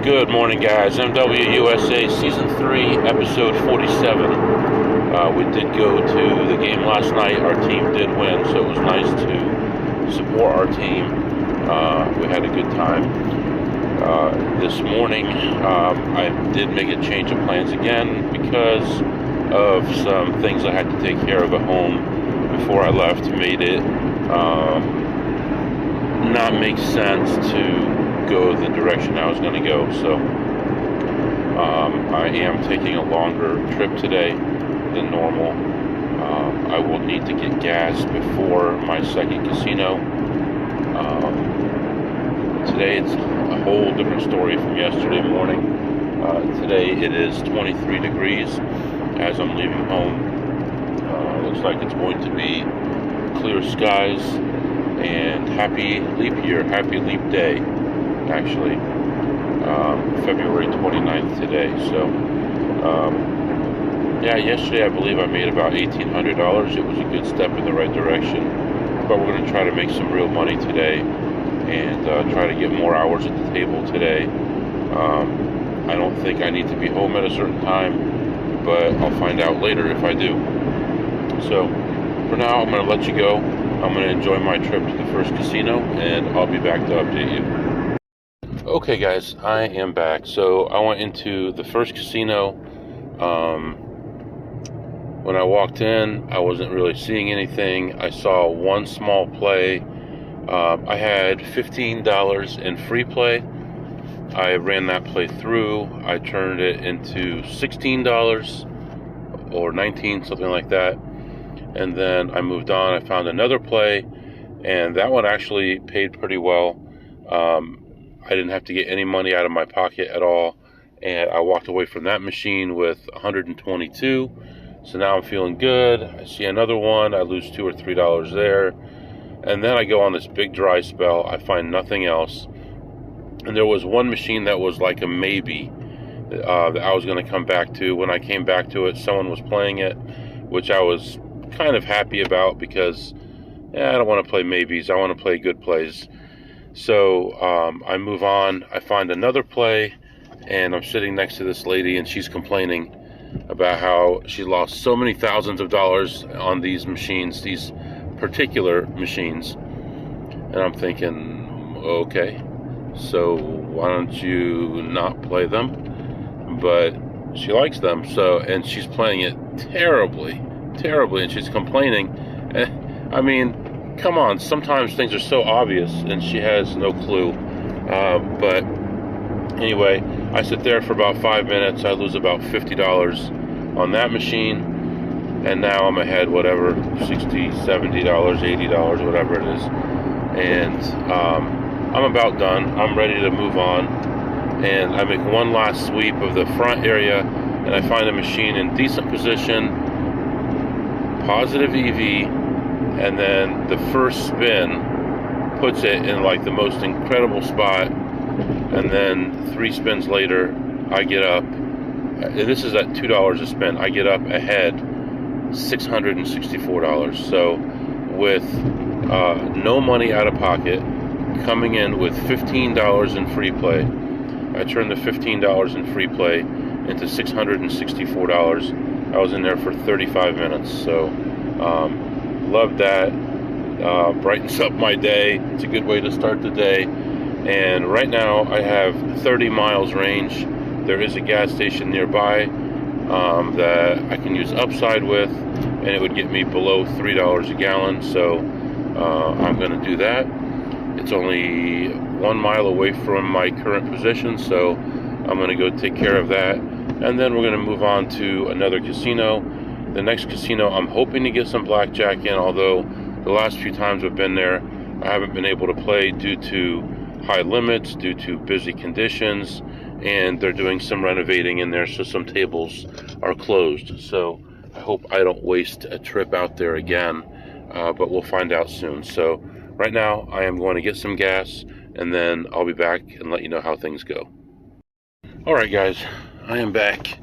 Good morning, guys. MWUSA Season 3, Episode 47. We did go to the game last night. Our team did win, so it was nice to support our team. We had a good time. This morning, I did make a change of plans again because of some things I had to take care of at home before I left. Made it not make sense to go the direction I was going to go, so I am taking a longer trip today than normal. I will need to get gas before my second casino. Today it's a whole different story from yesterday morning. Today it is 23 degrees as I'm leaving home. Looks like it's going to be clear skies and happy leap year, happy leap day. Actually, February 29th today. So, yeah, yesterday I believe I made about $1,800. It was a good step in the right direction, but we're going to try to make some real money today and try to get more hours at the table today. I don't think I need to be home at a certain time, but I'll find out later if I do. So, for now, I'm going to let you go. I'm going to enjoy my trip to the first casino, and I'll be back to update you. Okay, guys, I am back. So I went into the first casino. When I walked in, I wasn't really seeing anything. I saw one small play. I had $15 in free play. I ran that play through. I turned it into $16 or $19, something like that. And then I moved on. I found another play, and that one actually paid pretty well. I didn't have to get any money out of my pocket at all, and I walked away from that machine with 122. So now I'm feeling good. I see another one, I lose $2 or $3 there, and then I go on this big dry spell. I find nothing else, and there was one machine that was like a maybe that I was going to come back to. When I came back to it, someone was playing it, which I was kind of happy about because I don't want to play maybes. I want to play good plays. So I move on. I find another play, and I'm sitting next to this lady, and she's complaining about how she lost so many thousands of dollars on these machines, these particular machines. And I'm thinking, okay, so why don't you not play them? But she likes them, so, and she's playing it terribly, and she's complaining. I mean, come on, sometimes things are so obvious, and she has no clue. But anyway, I sit there for about 5 minutes. I lose about $50 on that machine, and now I'm ahead, whatever, $60, $70, $80, whatever it is. And I'm about done. I'm ready to move on. And I make one last sweep of the front area, and I find a machine in decent position, positive EV, and then the first spin puts it in like the most incredible spot, and then 3 spins later I get up, and this is at $2 a spin, I get up ahead $664. So with no money out of pocket, coming in with $15 in free play, I turned the $15 in free play into $664. I was in there for 35 minutes, so love that. Brightens up my day. It's a good way to start the day. And right now I have 30 miles range. There is a gas station nearby that I can use upside with, and it would get me below $3 a gallon. So I'm going to do that. It's only 1 mile away from my current position, so I'm going to go take care of that. And then we're going to move on to another casino. The next casino, I'm hoping to get some blackjack in, although the last few times I've been there, I haven't been able to play due to high limits, due to busy conditions, and they're doing some renovating in there, so some tables are closed. So I hope I don't waste a trip out there again, but we'll find out soon. So right now, I am going to get some gas, and then I'll be back and let you know how things go. All right, guys, I am back.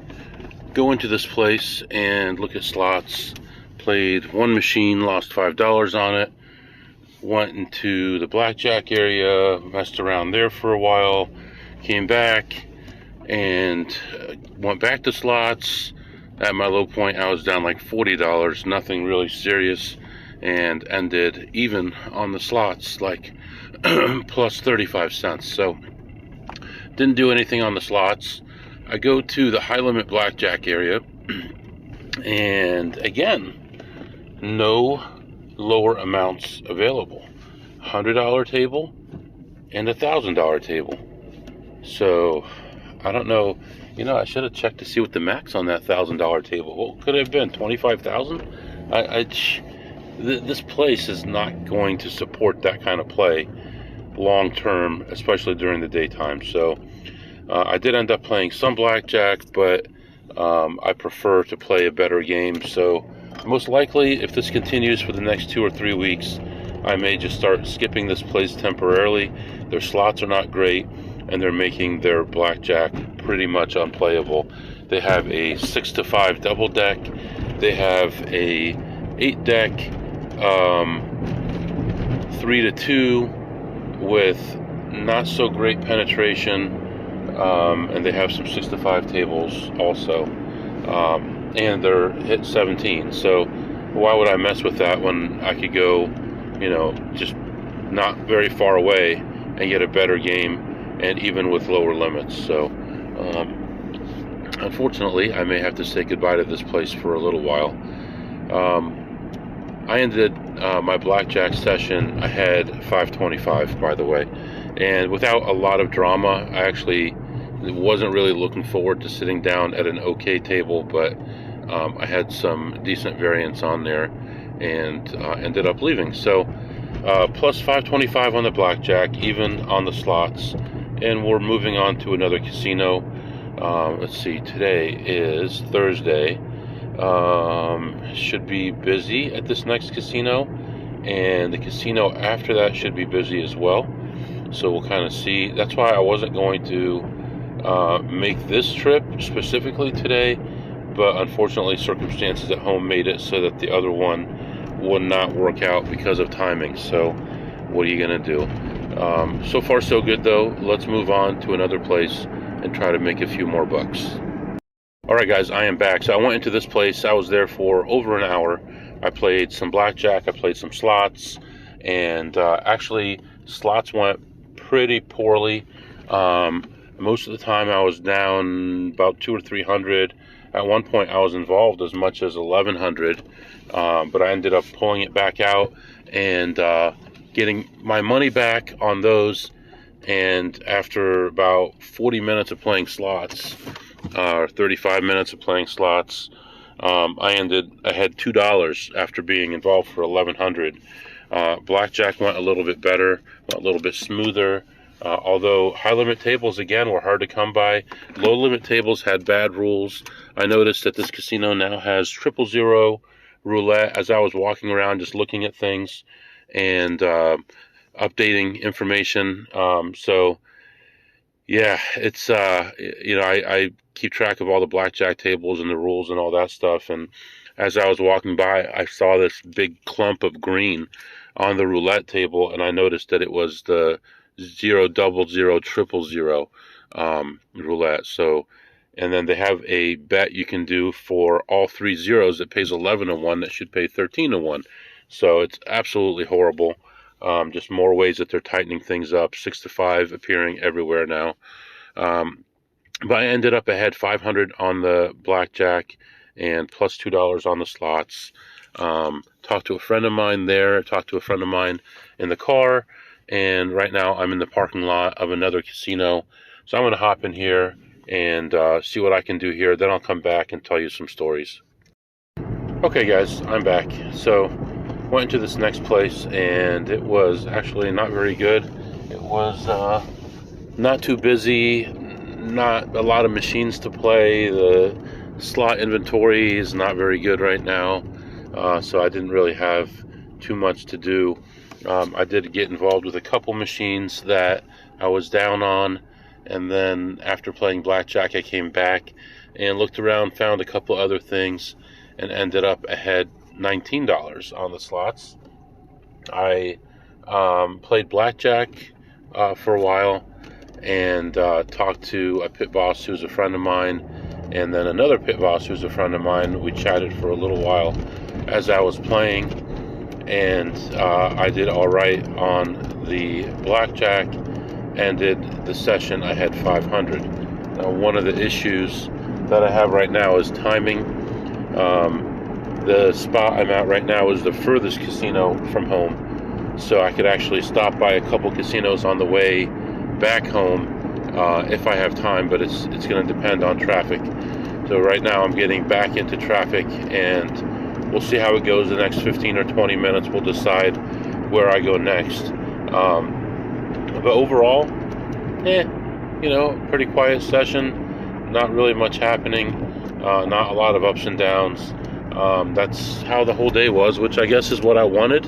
Go into this place and look at slots. Played one machine, lost $5 on it. Went into the blackjack area, messed around there for a while, came back, and went back to slots. At my low point, I was down like $40, nothing really serious, and ended even on the slots, like plus 35 cents. So didn't do anything on the slots. I go to the high limit blackjack area, and again, no lower amounts available. $100 table and $1,000 table. So I don't know. I should have checked to see what the max on that $1,000 table. What could it have been? 25,000? This place is not going to support that kind of play long term, especially during the daytime. So I did end up playing some blackjack, but I prefer to play a better game. So most likely, if this continues for the next 2 or 3 weeks, I may just start skipping this place temporarily. Their slots are not great, and they're making their blackjack pretty much unplayable. They have a 6 to 5 double deck. They have a 8 deck 3 to 2 with not so great penetration, and they have some 6 to 5 tables also, and they're hit 17. So why would I mess with that when I could go, just not very far away and get a better game, and even with lower limits. So unfortunately, I may have to say goodbye to this place for a little while. I ended my blackjack session ahead 525, by the way, and without a lot of drama. I actually wasn't really looking forward to sitting down at an okay table, but I had some decent variance on there, and ended up leaving. So plus 525 on the blackjack, even on the slots, and we're moving on to another casino. Let's see, today is Thursday. Should be busy at this next casino, and the casino after that should be busy as well. So we'll kind of see. That's why I wasn't going to make this trip specifically today, but unfortunately circumstances at home made it so that the other one would not work out because of timing. So what are you gonna do? So far so good though. Let's move on to another place and try to make a few more bucks. Alright guys, I am back. So I went into this place. I was there for over an hour. I played some blackjack, I played some slots, and actually slots went pretty poorly. Most of the time I was down about 200 or 300. At one point I was involved as much as 1,100, but I ended up pulling it back out and getting my money back on those. And after about 40 minutes of playing slots, or 35 minutes of playing slots, I had $2 after being involved for 1,100. Blackjack went a little bit better, went a little bit smoother. Although high limit tables again were hard to come by. Low limit tables had bad rules. I noticed that this casino now has 000 roulette as I was walking around just looking at things and updating information. So yeah, it's I keep track of all the blackjack tables and the rules and all that stuff. And as I was walking by, I saw this big clump of green on the roulette table, and I noticed that it was the 0000000 roulette. So, and then they have a bet you can do for all 3 zeros that pays 11 to 1 that should pay 13 to 1. So it's absolutely horrible. Just more ways that they're tightening things up. 6 to 5 appearing everywhere now. But I ended up ahead 500 on the blackjack and plus $2 on the slots. Talked to a friend of mine there, talked to a friend of mine in the car, and right now I'm in the parking lot of another casino. So I'm going to hop in here and see what I can do here. Then I'll come back and tell you some stories. Okay guys, I'm back. So went into this next place, and it was actually not very good. It was not too busy, not a lot of machines to play. The slot inventory is not very good right now, so I didn't really have too much to do. I did get involved with a couple machines that I was down on, and then after playing blackjack I came back and looked around, found a couple other things, and ended up ahead $19 on the slots. I played blackjack for a while, and talked to a pit boss who's a friend of mine, and then another pit boss who's a friend of mine. We chatted for a little while as I was playing, and I did all right on the blackjack. Ended the session, I had 500. Now, one of the issues that I have right now is timing. The spot I'm at right now is the furthest casino from home, so I could actually stop by a couple casinos on the way back home if I have time, but it's going to depend on traffic. So right now I'm getting back into traffic, and we'll see how it goes the next 15 or 20 minutes. We'll decide where I go next. But overall, pretty quiet session. Not really much happening. Not a lot of ups and downs. That's how the whole day was, which I guess is what I wanted.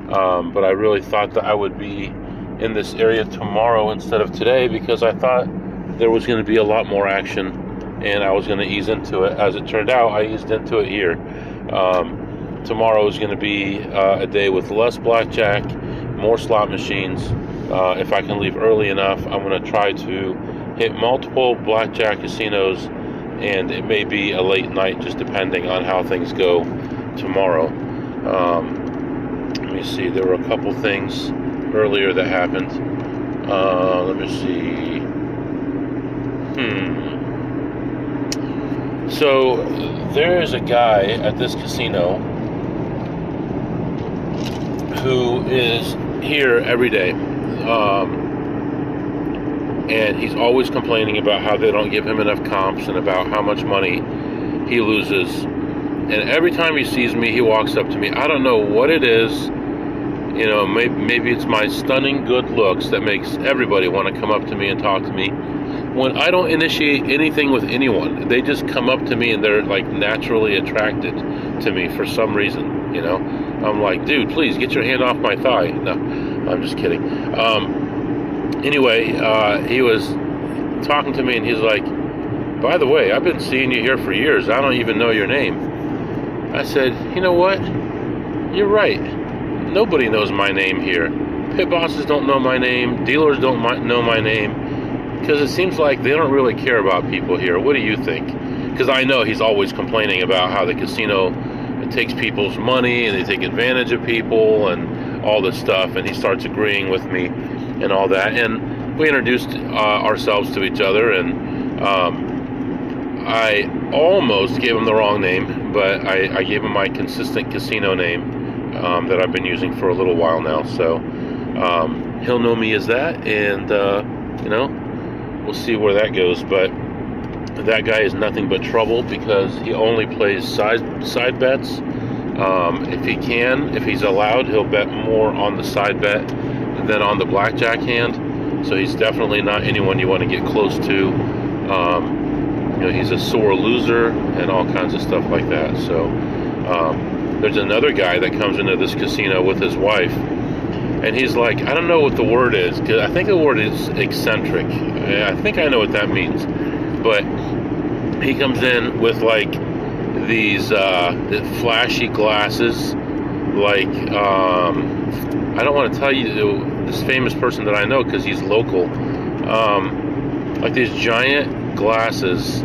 But I really thought that I would be in this area tomorrow instead of today, because I thought there was going to be a lot more action and I was going to ease into it. As it turned out, I eased into it here. Tomorrow is going to be a day with less blackjack, more slot machines. If I can leave early enough, I'm going to try to hit multiple blackjack casinos, and it may be a late night, just depending on how things go tomorrow. Let me see, there were a couple things earlier that happened. Let me see. So there is a guy at this casino who is here every day. And he's always complaining about how they don't give him enough comps and about how much money he loses. And every time he sees me, he walks up to me. I don't know what it is. Maybe it's my stunning good looks that makes everybody want to come up to me and talk to me. When I don't initiate anything with anyone, they just come up to me and they're like naturally attracted to me for some reason. I'm like, dude, please get your hand off my thigh. No, I'm just kidding. Anyway, he was talking to me and he's like, by the way, I've been seeing you here for years. I don't even know your name. I said, you know what? You're right. Nobody knows my name here. Pit bosses don't know my name. Dealers don't know my name. Because it seems like they don't really care about people here. What do you think? Because I know he's always complaining about how the casino takes people's money and they take advantage of people and all this stuff. And he starts agreeing with me and all that. And we introduced ourselves to each other. And I almost gave him the wrong name, but I gave him my consistent casino name that I've been using for a little while now. So he'll know me as that. And, we'll see where that goes. But that guy is nothing but trouble because he only plays side bets. If he's allowed, he'll bet more on the side bet than on the blackjack hand. So he's definitely not anyone you want to get close to. He's a sore loser and all kinds of stuff like that. So there's another guy that comes into this casino with his wife. And he's like, I don't know what the word is, because I think the word is eccentric. I think I know what that means. But he comes in with like these flashy glasses, like I don't want to tell you this famous person that I know because he's local. Like these giant glasses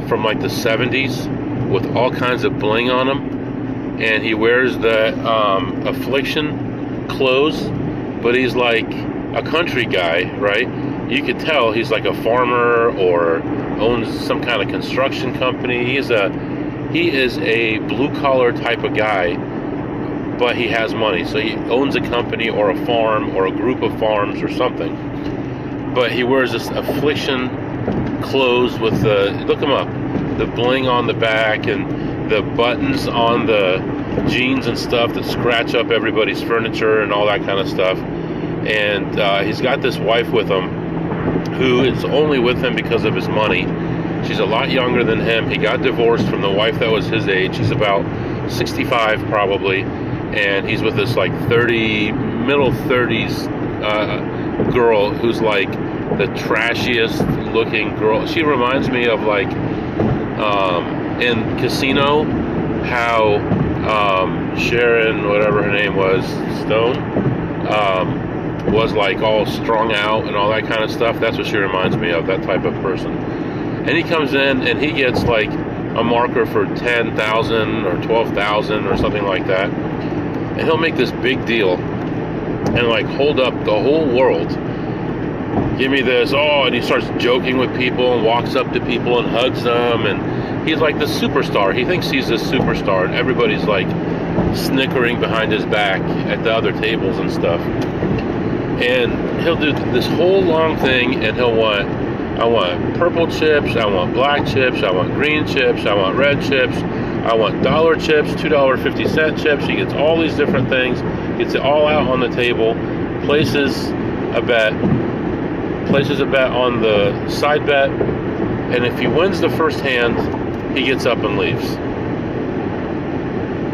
from like the 70s with all kinds of bling on them, and he wears the Affliction clothes, but he's like a country guy, right? You could tell he's like a farmer or owns some kind of construction company. He is a blue collar type of guy, but he has money, so he owns a company or a farm or a group of farms or something. But he wears this Affliction clothes with look him up, the bling on the back and the buttons on the jeans and stuff that scratch up everybody's furniture and all that kind of stuff. And he's got this wife with him who is only with him because of his money. She's a lot younger than him. He got divorced from the wife that was his age. He's about 65 probably, and he's with this like middle 30s girl who's like the trashiest looking girl. She reminds me of like in Casino, how Sharon, whatever her name was, Stone, was like all strung out and all that kind of stuff. That's what she reminds me of, that type of person. And he comes in and he gets like a marker for 10,000 or 12,000 or something like that. And he'll make this big deal and like hold up the whole world. Give me this, oh, and he starts joking with people and walks up to people and hugs them, and he's like the superstar. He thinks he's this superstar, and everybody's like snickering behind his back at the other tables and stuff. And he'll do this whole long thing, and he'll want, I want purple chips, I want black chips, I want green chips, I want red chips, I want dollar chips, $2.50 chips. He gets all these different things, gets it all out on the table, places a bet on the side bet, and if he wins the first hand, he gets up and leaves.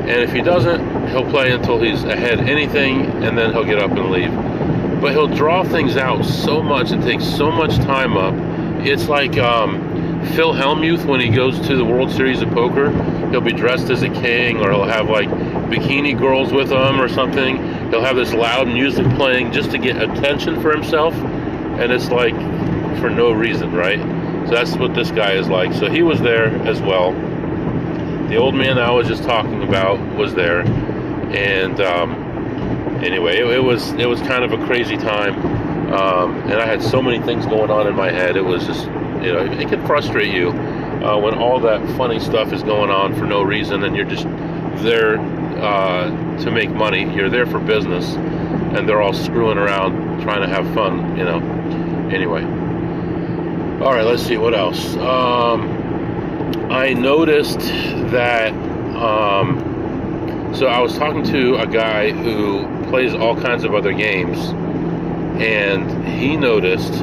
And if he doesn't, he'll play until he's ahead anything, and then he'll get up and leave. But he'll draw things out so much and take so much time up. It's like Phil Hellmuth when he goes to the World Series of Poker. He'll be dressed as a king, or he'll have like bikini girls with him or something. He'll have this loud music playing just to get attention for himself. And it's like for no reason, right? So that's what this guy is like. So he was there as well. The old man I was just talking about was there. And anyway, it was kind of a crazy time. And I had so many things going on in my head. It was just, you know, it can frustrate you when all that funny stuff is going on for no reason, and you're just there to make money. You're there for business, and they're all screwing around trying to have fun, you know. Anyway, all right, let's see what else. I noticed that so I was talking to a guy who plays all kinds of other games, and he noticed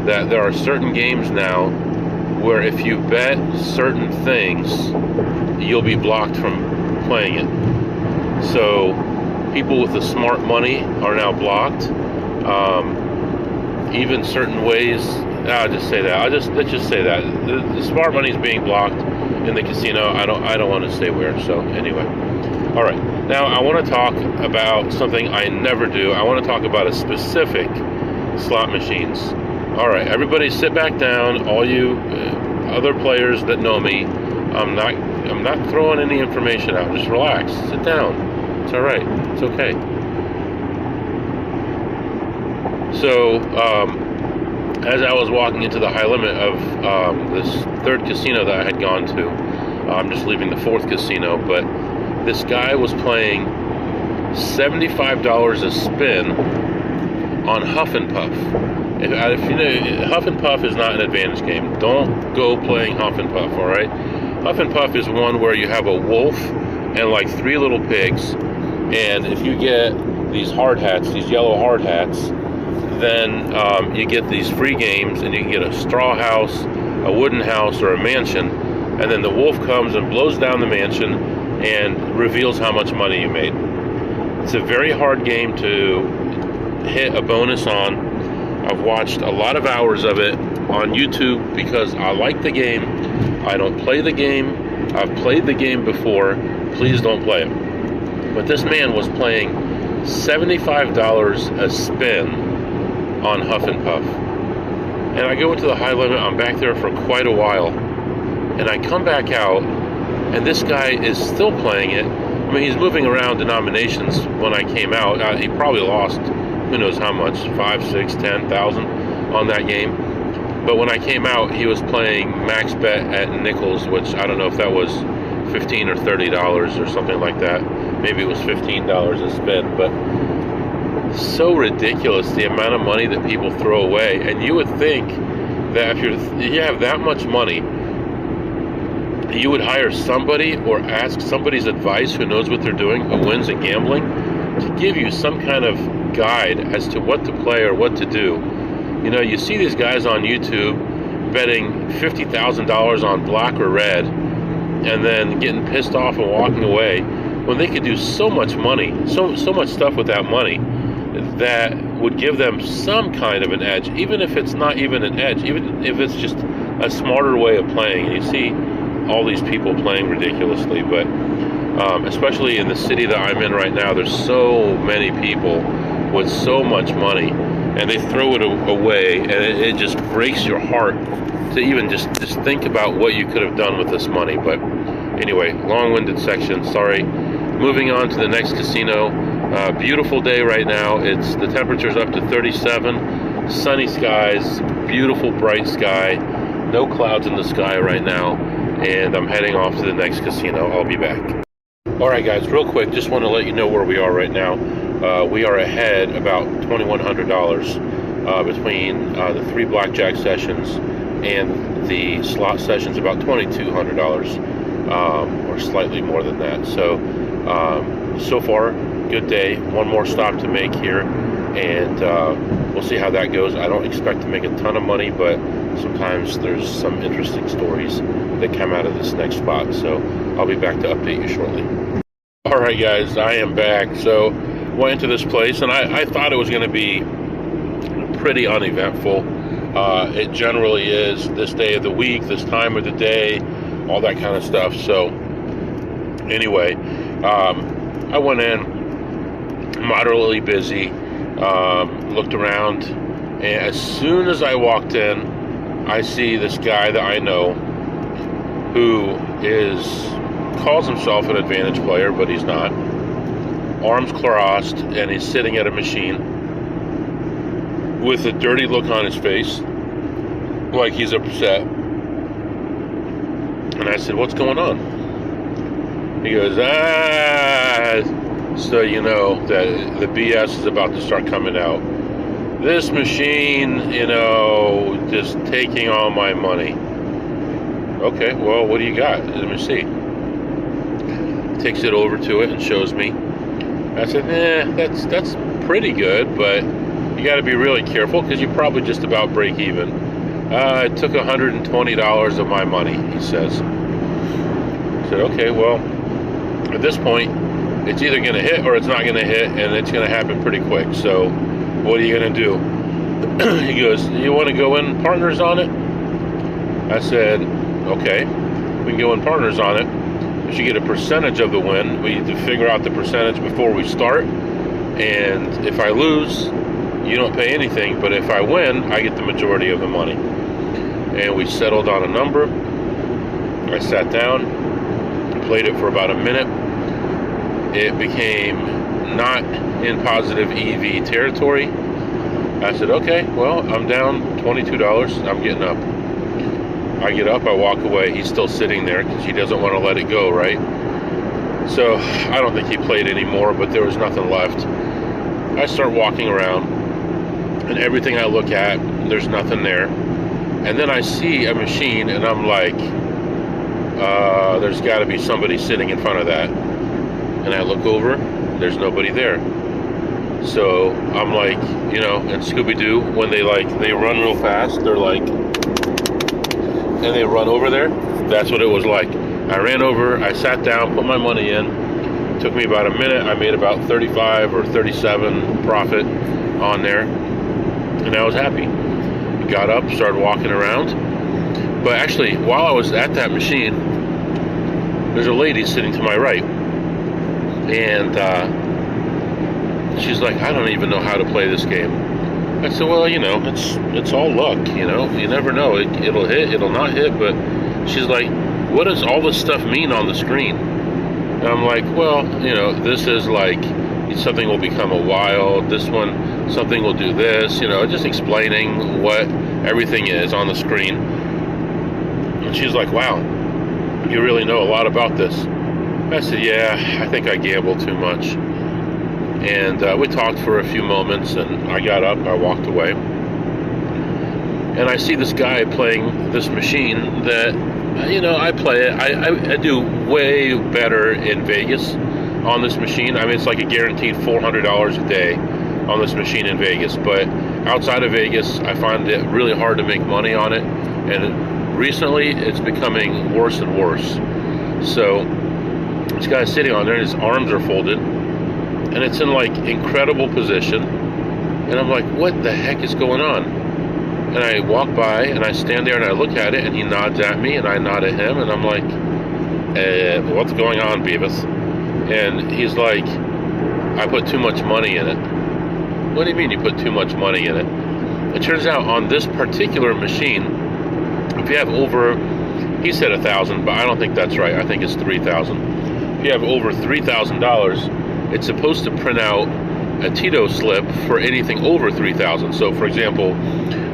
that there are certain games now where if you bet certain things, you'll be blocked from playing it. So people with the smart money are now blocked. Even certain ways, I'll just say that. Let's just say that the smart money is being blocked in the casino. I don't want to say where. So anyway, all right. Now I want to talk about something I never do. I want to talk about a specific slot machines. All right, everybody, sit back down. All you other players that know me, I'm not throwing any information out. Just relax. Sit down. It's all right. It's okay. So, as I was walking into the high limit of this third casino that I had gone to, I'm just leaving the fourth casino, but this guy was playing $75 a spin on Huff and Puff. If you know, Huff and Puff is not an advantage game. Don't go playing Huff and Puff, all right? Huff and Puff is one where you have a wolf and like 3 little pigs, and if you get these hard hats, these yellow hard hats, then you get these free games, and you can get a straw house, a wooden house, or a mansion, and then the wolf comes and blows down the mansion and reveals how much money you made. It's a very hard game to hit a bonus on. I've watched a lot of hours of it on YouTube because I like the game. I don't play the game. I've played the game before. Please don't play it. But this man was playing $75 a spin on Huff and Puff. And I go into the high limit. I'm back there for quite a while. And I come back out, and this guy is still playing it. I mean, he's moving around denominations. When I came out, he probably lost who knows how much, 5, 6, 10,000 on that game. But when I came out, he was playing max bet at nickels, which I don't know if that was $15 or $30 or something like that. Maybe it was $15 a spin, but so ridiculous the amount of money that people throw away. And you would think that if you have that much money, you would hire somebody or ask somebody's advice who knows what they're doing, who wins at gambling, to give you some kind of guide as to what to play or what to do. You know, you see these guys on YouTube betting $50,000 on black or red and then getting pissed off and walking away when they could do so much money, so much stuff with that money that would give them some kind of an edge, even if it's not even an edge, even if it's just a smarter way of playing. And you see all these people playing ridiculously, but especially in the city that I'm in right now, there's so many people with so much money and they throw it away, and it just breaks your heart to even just think about what you could have done with this money. But anyway, long-winded section, sorry. Moving on to the next casino. Beautiful day right now. The temperature's up to 37, sunny skies, beautiful bright sky, no clouds in the sky right now, and I'm heading off to the next casino. I'll be back. Alright guys, real quick, just want to let you know where we are right now. We are ahead about $2,100 between the 3 blackjack sessions and the slot sessions, about $2,200 or slightly more than that. So so far, good day. One more stop to make here, and we'll see how that goes. I don't expect to make a ton of money, but sometimes there's some interesting stories that come out of this next spot. So I'll be back to update you shortly. Alright guys, I am back. So went into this place, and I thought it was going to be pretty uneventful. It generally is this day of the week, this time of the day, all that kind of stuff. So anyway, I went in moderately busy, looked around, and as soon as I walked in, I see this guy that I know who calls himself an advantage player, but he's not. Arms crossed, and he's sitting at a machine with a dirty look on his face, like he's upset. And I said, "What's going on?" He goes, so you know that the BS is about to start coming out. This machine, just taking all my money. Okay, well, what do you got? Let me see. Takes it over to it and shows me. I said, that's pretty good, but you got to be really careful because you probably just about break even. It took $120 of my money, he says. I said, okay, well, at this point, it's either going to hit or it's not going to hit, and it's going to happen pretty quick. So what are you going to do? He goes, you want to go in partners on it? I said, okay, we can go in partners on it. We should get a percentage of the win. We need to figure out the percentage before we start. And if I lose, you don't pay anything. But if I win, I get the majority of the money. And we settled on a number. I sat down, played it for about a minute. It became not in positive EV territory. I said, okay, well, I'm down $22. I'm getting up. I get up, I walk away. He's still sitting there because he doesn't want to let it go, right? So I don't think he played anymore, but there was nothing left. I start walking around, and everything I look at, there's nothing there. And then I see a machine, and I'm like, there's got to be somebody sitting in front of that. And I look over, there's nobody there. So I'm like, in Scooby-Doo, when they run real fast, they're like, and they run over there. That's what it was like. I ran over, I sat down, put my money in. It took me about a minute. I made about 35 or 37 profit on there, and I was happy. Got up, started walking around. But actually, while I was at that machine, there's a lady sitting to my right, and she's like, I don't even know how to play this game. I said, well, it's all luck, you never know. It'll hit, it'll not hit. But she's like, what does all this stuff mean on the screen? And I'm like, well, this is like, something will become a wild, this one, something will do this, just explaining what everything is on the screen. And she's like, wow, you really know a lot about this. I said, yeah, I think I gamble too much. And we talked for a few moments, and I got up, I walked away. And I see this guy playing this machine that, I play it. I do way better in Vegas on this machine. I mean, it's like a guaranteed $400 a day on this machine in Vegas. But outside of Vegas, I find it really hard to make money on it. And recently, it's becoming worse and worse. So this guy's sitting on there, and his arms are folded. And it's in like incredible position, and I'm like, what the heck is going on? And I walk by, and I stand there, and I look at it, and he nods at me, and I nod at him, and I'm like, what's going on, Beavis? And he's like, I put too much money in it. What do you mean you put too much money in it? It turns out on this particular machine, if you have over, he said 1,000, but I don't think that's right. I think it's 3,000. If you have over $3,000, it's supposed to print out a Tito slip for anything over 3,000. So, for example,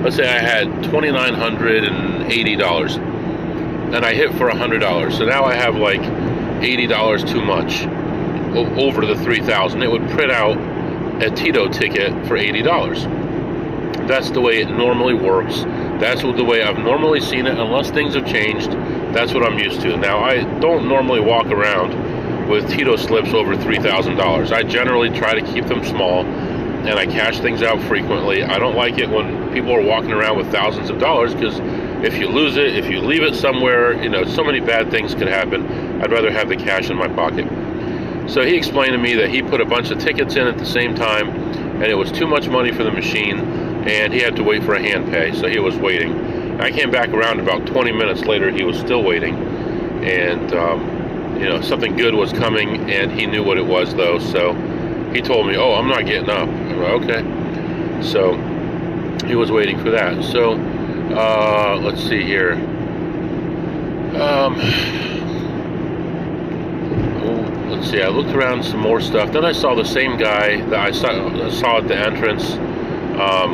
let's say I had $2,980, and I hit for $100. So now I have like $80 too much over the 3,000. It would print out a Tito ticket for $80. That's the way it normally works. That's the way I've normally seen it, unless things have changed. That's what I'm used to. Now, I don't normally walk around with Tito slips over $3,000. I generally try to keep them small, and I cash things out frequently. I don't like it when people are walking around with thousands of dollars, because if you lose it, if you leave it somewhere, you know, so many bad things could happen. I'd rather have the cash in my pocket. So he explained to me that he put a bunch of tickets in at the same time, and it was too much money for the machine, and he had to wait for a hand pay, so he was waiting. And I came back around about 20 minutes later. He was still waiting, and you know, something good was coming, and he knew what it was, though. So he told me, "Oh, I'm not getting up." I'm like, "Okay." So he was waiting for that. So let's see here. Let's see. I looked around some more stuff. Then I saw the same guy that I saw at the entrance,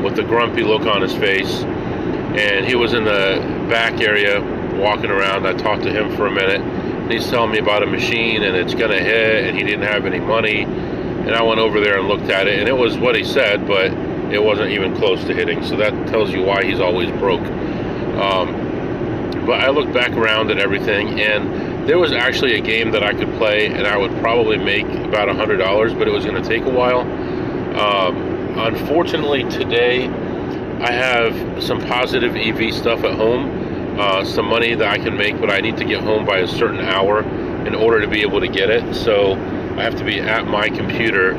with the grumpy look on his face, and he was in the back area walking around. I talked to him for a minute. He's telling me about a machine, and it's gonna hit, and he didn't have any money. And I went over there and looked at it, and it was what he said, but it wasn't even close to hitting. So that tells you why he's always broke. But I looked back around at everything, and there was actually a game that I could play, and I would probably make about $100, but it was gonna take a while. Unfortunately, today I have some positive EV stuff at home. Some money that I can make, but I need to get home by a certain hour in order to be able to get it. So I have to be at my computer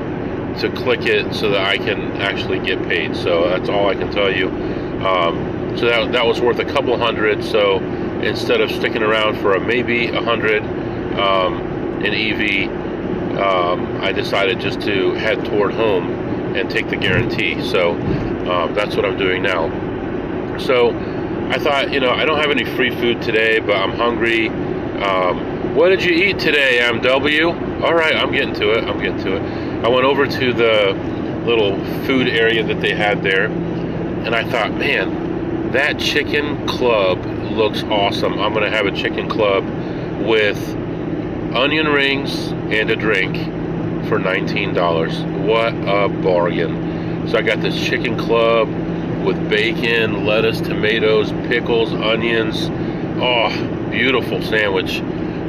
to click it so that I can actually get paid. So that's all I can tell you. So that was worth a couple hundred. So instead of sticking around for a maybe 100 in EV, I decided just to head toward home and take the guarantee. So that's what I'm doing now. So I thought, you know, I don't have any free food today, but I'm hungry. What did you eat today, MW? All right, I'm getting to it. I went over to the little food area that they had there, and I thought, man, that chicken club looks awesome. I'm going to have a chicken club with onion rings and a drink for $19. What a bargain. So I got this chicken club with bacon, lettuce, tomatoes, pickles, onions. Oh, beautiful sandwich.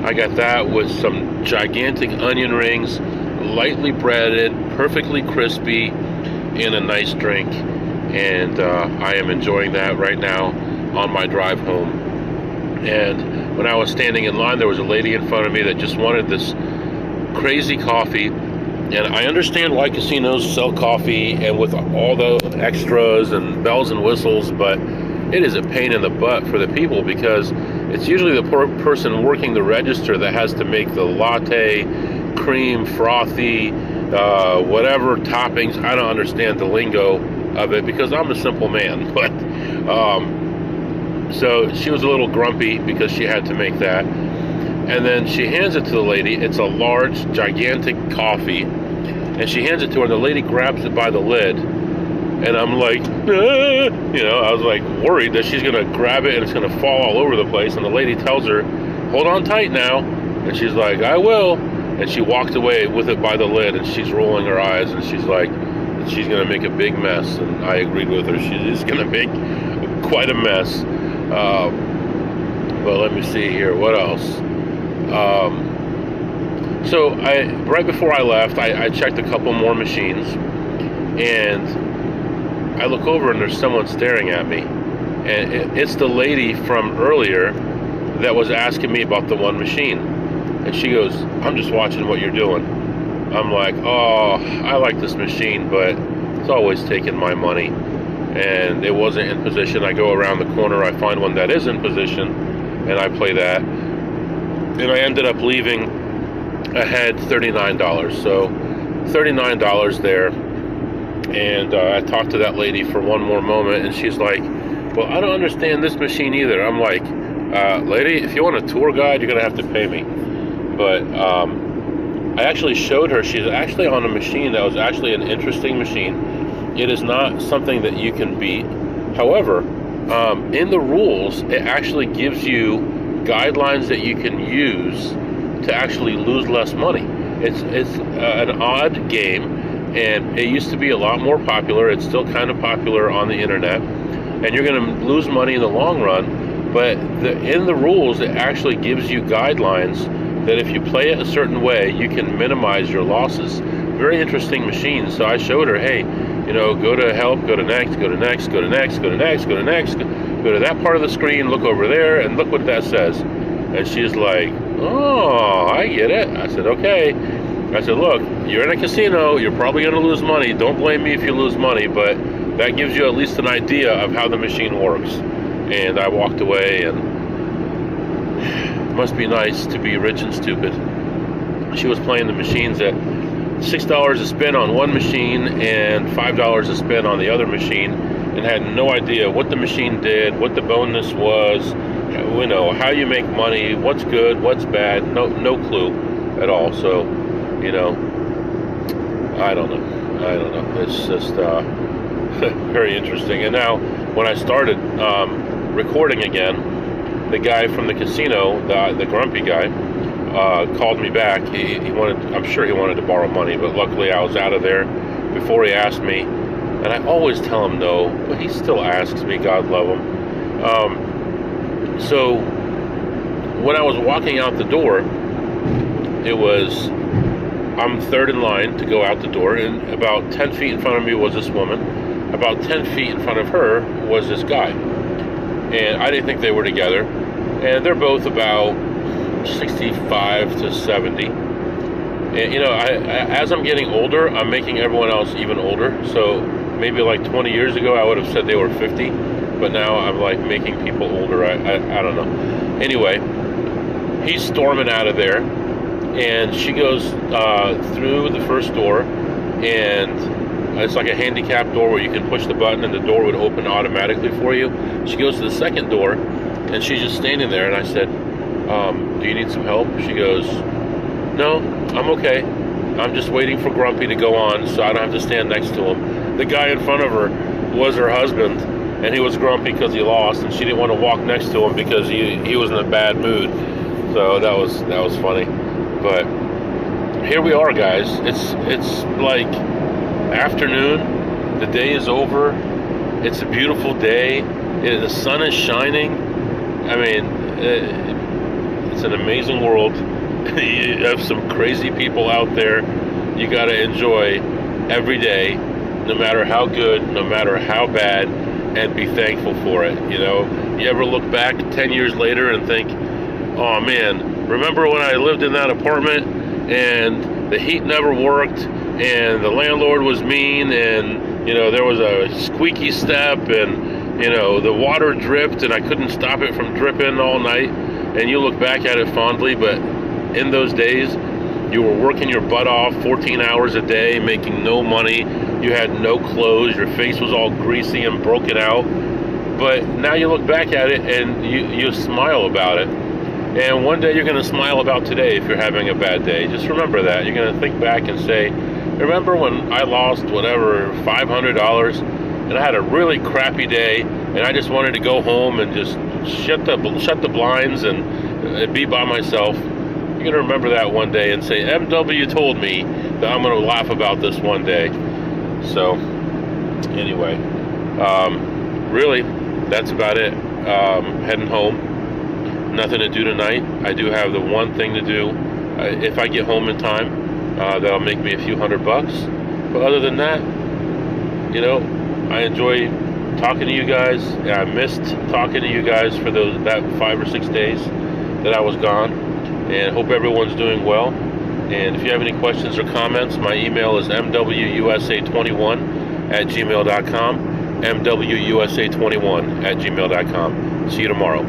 I got that with some gigantic onion rings, lightly breaded, perfectly crispy, and a nice drink. And I am enjoying that right now on my drive home. And when I was standing in line, there was a lady in front of me that just wanted this crazy coffee. And I understand why casinos sell coffee and with all the extras and bells and whistles, but it is a pain in the butt for the people, because it's usually the poor person working the register that has to make the latte, cream, frothy, whatever toppings. I don't understand the lingo of it because I'm a simple man. But so she was a little grumpy because she had to make that. And then she hands it to the lady. It's a large, gigantic coffee. And she hands it to her, and the lady grabs it by the lid. And I'm like, ah! You know, I was like worried that she's going to grab it and it's going to fall all over the place. And the lady tells her, hold on tight now. And she's like, I will. And she walked away with it by the lid, and she's rolling her eyes, and she's like, she's going to make a big mess. And I agreed with her. She's going to make quite a mess. But let me see here. What else? So right before I left, I checked a couple more machines, and I look over and there's someone staring at me, and it's the lady from earlier that was asking me about the one machine. And she goes, I'm just watching what you're doing. I'm like, oh, I like this machine, but it's always taking my money, and it wasn't in position. I go around the corner, I find one that is in position, and I play that, and I ended up leaving ahead $39. So $39 there. And I talked to that lady for one more moment, and she's like, well, I don't understand this machine either. I'm like, lady, if you want a tour guide, you're going to have to pay me. But I actually showed her, she's actually on a machine that was actually an interesting machine. It is not something that you can beat. However, in the rules, it actually gives you guidelines that you can use to actually lose less money. It's an odd game, and it used to be a lot more popular. It's still kind of popular on the internet, and you're going to lose money in the long run. But in the rules, it actually gives you guidelines that if you play it a certain way, you can minimize your losses. Very interesting machine. So I showed her, hey, you know, go to help, go to next, go to next, go to next, go to next, go to next, go to that part of the screen, look over there, and look what that says. And she's like, oh, I get it. I said, okay. I said, look, you're in a casino, you're probably going to lose money. Don't blame me if you lose money, but that gives you at least an idea of how the machine works. And I walked away, and it must be nice to be rich and stupid. She was playing the machines at $6 a spin on one machine and $5 a spin on the other machine, and had no idea what the machine did, what the bonus was, you know, how you make money, what's good, what's bad, no clue at all. So, you know, I don't know. It's just very interesting. And now, when I started recording again, the guy from the casino, the grumpy guy, called me back. He wanted, I'm sure he wanted to borrow money, but luckily I was out of there before he asked me. And I always tell him no, but he still asks me, God love him. So when I was walking out the door, I'm third in line to go out the door, and about 10 feet in front of me was this woman. About 10 feet in front of her was this guy. And I didn't think they were together. And they're both about 65 to 70. And, you know, as I'm getting older, I'm making everyone else even older. So maybe like 20 years ago, I would have said they were 50. But now I'm like making people older. I don't know. Anyway, he's storming out of there. And she goes through the first door, and it's like a handicap door where you can push the button and the door would open automatically for you. She goes to the second door, and she's just standing there. And I said, do you need some help? She goes, no, I'm okay. I'm just waiting for Grumpy to go on so I don't have to stand next to him. The guy in front of her was her husband, and he was grumpy because he lost, and she didn't want to walk next to him because he was in a bad mood. So that was funny. But here we are, guys. It's like afternoon. The day is over. It's a beautiful day. The sun is shining. I mean, it's an amazing world. You have some crazy people out there. You got to enjoy every day, no matter how good, no matter how bad, and be thankful for it. You know, you ever look back 10 years later and think, oh man, remember when I lived in that apartment and the heat never worked and the landlord was mean and, you know, there was a squeaky step and, you know, the water dripped and I couldn't stop it from dripping all night. And you look back at it fondly, but in those days, you were working your butt off 14 hours a day, making no money. You had no clothes. Your face was all greasy and broken out. But now you look back at it and you smile about it. And one day you're going to smile about today if you're having a bad day. Just remember that. You're going to think back and say, remember when I lost whatever, $500, and I had a really crappy day, and I just wanted to go home and just shut the blinds and be by myself. You're going to remember that one day and say, MW told me that I'm going to laugh about this one day. So, anyway, really, that's about it. Heading home. Nothing to do tonight. I do have the one thing to do. If I get home in time, that'll make me a few $100. But other than that, you know, I enjoy talking to you guys. I missed talking to you guys for that 5 or 6 days that I was gone. And hope everyone's doing well. And if you have any questions or comments, my email is mwusa21@gmail.com. mwusa21@gmail.com. See you tomorrow.